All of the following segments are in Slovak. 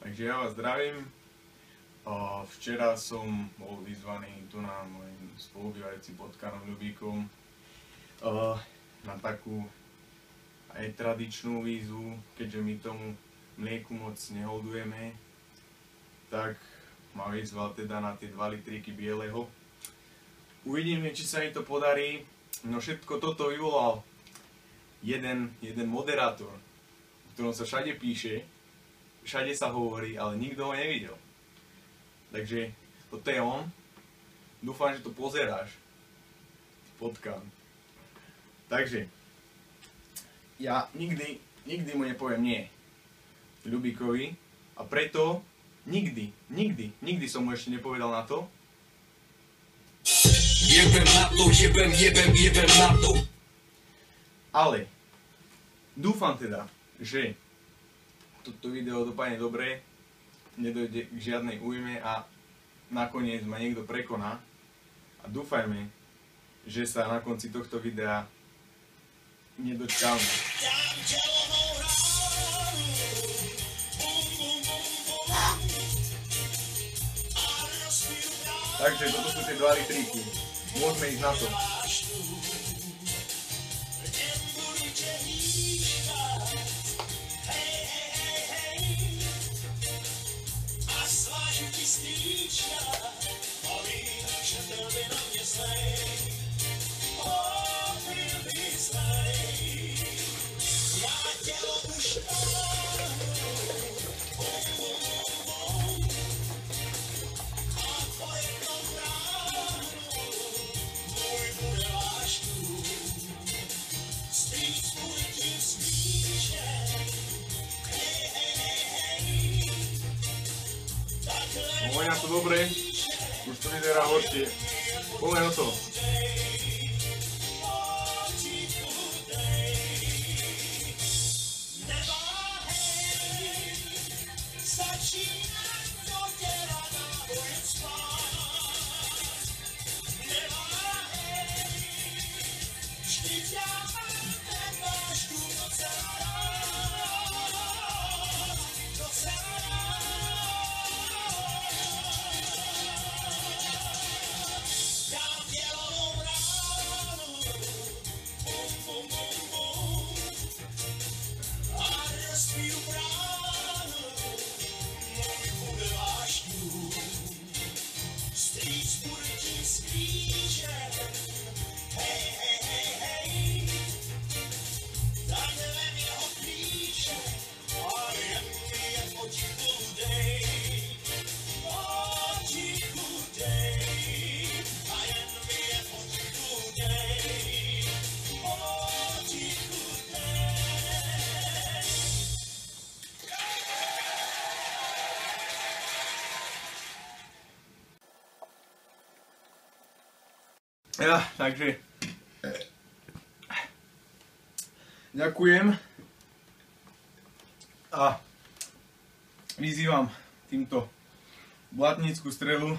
Takže ja vás zdravím. Včera som bol vyzvaný tu na mojim spolubývajúcim Potkanom Ľubíkom na takú aj tradičnú výzvu, keďže my tomu mlieku moc neholdujeme, tak ma vyzval teda na tie 2 litríky bieleho. Uvidíme, či sa mi to podarí. No všetko toto vyvolal jeden moderátor, o ktorom sa všade píše, všade sa hovorí, ale nikto ho nevidel. Takže toto je on. Dúfam, že to pozeráš. Potkan. Takže ja nikdy mu nepoviem nie Ľubíkovi a preto nikdy som mu ešte nepovedal na to. Jebem na to. Ale dúfam teda, že toto video dopadne dobre, nedojde k žiadnej újme a nakoniec ma niekto prekoná. A dúfajme, že sa na konci tohto videa nedočkáme. Takže toto sú tie 2 litríky. Môžeme ísť na to. Poďme na to dobre, už to vyzerá horšie. Poďme na to. Takže ďakujem a vyzývam týmto Blatnickú Strelu,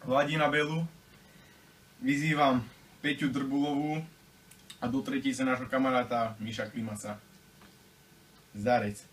Vladina Belu, vyzývam Peťu Drbulovú a do tretice nášho kamaráta Miša Klimaca. Zdarec.